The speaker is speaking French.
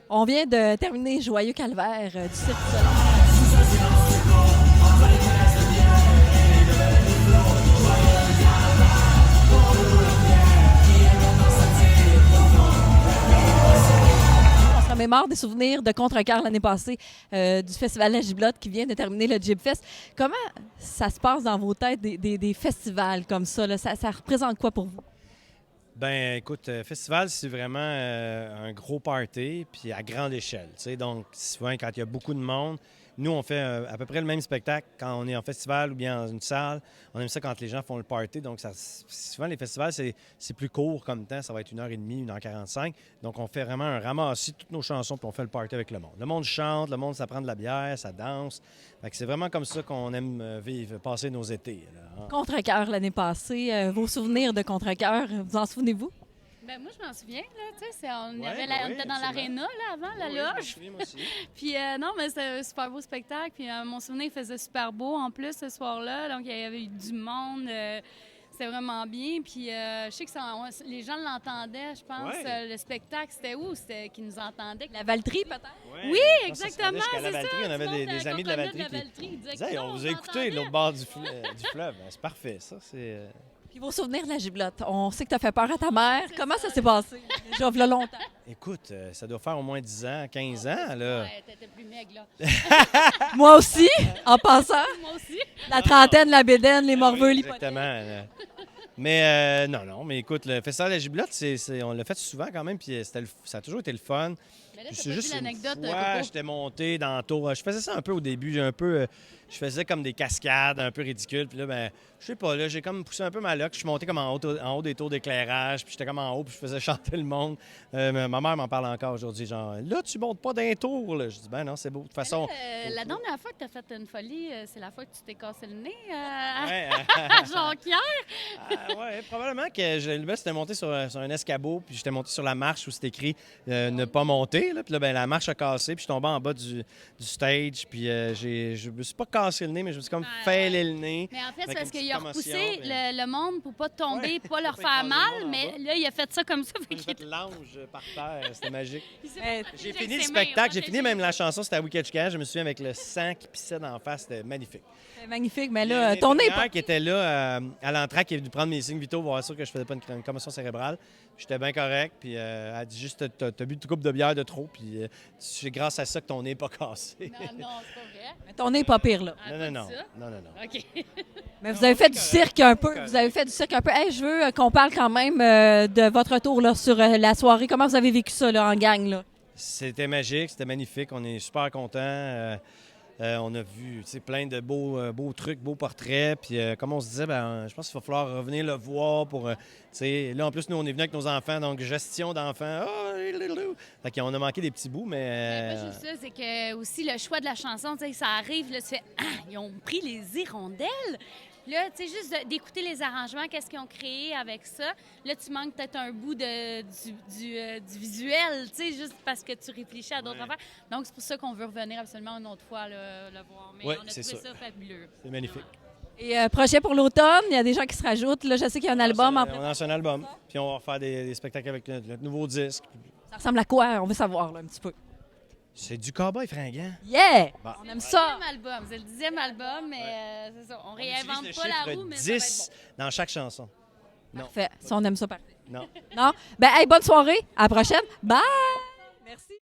On vient de terminer Joyeux Calvaire du Cirque du Soleil. On se remémore des souvenirs de Contrecœur l'année passée du Festival La Giblotte qui vient de terminer le Gibfest. Comment ça se passe dans vos têtes des festivals comme ça, là? Ça représente quoi pour vous? Ben, écoute, festival, c'est vraiment un gros party, puis à grande échelle. Tu sais, donc, souvent, quand il y a beaucoup de monde, nous, on fait à peu près le même spectacle quand on est en festival ou bien dans une salle. On aime ça quand les gens font le party. Donc, souvent, les festivals, c'est plus court comme temps. Ça va être 1h30, 1h45. Donc, on fait vraiment un ramassis de toutes nos chansons, puis on fait le party avec le monde. Le monde chante, le monde, ça prend de la bière, ça danse. Fait que c'est vraiment comme ça qu'on aime vivre, passer nos étés, là. Contrecœur l'année passée, vos souvenirs de Contrecœur, vous en souvenez-vous? Ben moi, je m'en souviens, là, tu sais, on Ouais, on était dans l'aréna, là, avant, la Oui, je me loge. souviens, moi aussi. Puis non, mais c'était un super beau spectacle. Puis mon souvenir, il faisait super beau en plus ce soir-là. Donc, il y avait eu du monde. C'était vraiment bien. Puis je sais que les gens l'entendaient, je pense. Ouais. Le spectacle, c'était où? C'était qu'ils nous entendaient. La Valtrie, peut-être? Ouais. Oui, Non, ça se exactement, rendait jusqu'à la c'est Valtrie. ça. On avait Tout le monde des amis de la comprenait Valtrie qui Ils disaient, disaient, Hey, on vous a écouté entendait. de l'autre bord du fleuve. Ben, c'est parfait, ça. Puis vos souvenirs de la Giblotte. On sait que tu as fait peur à ta mère. Comment ça s'est passé? Déjà, v'là longtemps. Écoute, ça doit faire au moins 10 ans, 15 ans, là. Ouais, t'étais plus maigre, là. Moi aussi, en passant. Moi aussi. La trentaine, la bédaine, les morveux, l'hypothèque. Exactement. Là. Mais non, mais écoute, le Festival de la Giblotte, on l'a fait souvent quand même, puis ça a toujours été le fun. Mais là, Puis t'as c'est pas juste dit une l'anecdote, fois, Coco. j'étais monté dans le tour. Je faisais ça un peu au début, je faisais comme des cascades un peu ridicules. Puis là, ben, je sais pas, là, j'ai comme poussé un peu ma loque. Je suis monté comme en haut des tours d'éclairage, puis j'étais comme en haut, puis je faisais chanter le monde. Ma mère m'en parle encore aujourd'hui, genre, là, tu montes pas d'un tour, là. Je dis, ben non, c'est beau. De toute façon. La dernière fois que tu as fait une folie, c'est la fois que tu t'es cassé le nez Ouais, à Jonquière. ouais, probablement que le c'était monté sur un escabeau, puis j'étais monté sur la marche où c'était écrit ne pas monter. Là. Puis là, ben, la marche a cassé, puis je suis tombé en bas du stage, puis je me suis pas cassé le nez, mais je me suis comme fêlé le nez. Mais en fait, c'est Avec parce une qu'il a petite repoussé commotion, mais- le monde pour pas tomber, Ouais, pour pas leur pour faire écraser le mal, monde en mais bas. là, il a fait ça comme ça. J'ai fait l'ange par terre, c'était magique. Eh, J'ai fini le spectacle, j'ai fini même la chanson, c'était à Wiketchka. Je me souviens avec le sang qui pissait d'en face, c'était magnifique. C'est magnifique, mais Il y a là, une ton nez est infirmière pas... qui était là à l'entrée, qui est venue prendre mes signes vitaux pour voir sûr que je faisais pas une commotion cérébrale. J'étais bien correct, puis elle a dit juste t'as bu une coupe de bière de trop, puis c'est grâce à ça que ton nez n'est pas cassé. Non, non, c'est pas vrai. Mais ton nez est pas pire, là. Elle Non, a non, pas non, dit ça? non, non, non. OK. Mais vous Non, avez fait c'est du correct. cirque un peu. C'est correct. Vous avez fait du cirque un peu. Hey, je veux qu'on parle quand même de votre retour là, sur la soirée. Comment vous avez vécu ça là, en gang, là? C'était magique, c'était magnifique, on est super contents. On a vu tu sais, plein de beaux trucs, beaux portraits. Puis comme on se disait, ben, je pense qu'il va falloir revenir le voir pour. Tu sais, là, en plus, nous, on est venus avec nos enfants, donc gestion d'enfants. Fait qu'on a manqué des petits bouts, mais. Pas juste ça, c'est que aussi le choix de la chanson, tu sais, ça arrive, là, tu fais Ah, ils ont pris les hirondelles. Là, tu sais, juste d'écouter les arrangements, qu'est-ce qu'ils ont créé avec ça. Là, tu manques peut-être un bout du visuel, tu sais, juste parce que tu réfléchis à d'autres Ouais. affaires. Donc, c'est pour ça qu'on veut revenir absolument une autre fois le voir. Mais Ouais, on a c'est trouvé ça. ça fabuleux. C'est magnifique. Et projet pour l'automne, il y a des gens qui se rajoutent. Là, je sais qu'il y a un album en On lance un album, puis on va faire des spectacles avec notre nouveau disque. Ça ressemble à quoi? On veut savoir là, un petit peu. C'est du cowboy fringant. Yeah! Bon. On aime C'est ça! le 10e album. C'est le 10e album, mais c'est ça. On On utilise réinvente le pas la chiffre roue, mais ça va 10 être dans chaque chanson. Non, Parfait. Si on aime ça, parfait. non. Non? Ben, hey, bonne soirée. À la prochaine. Bye! Merci.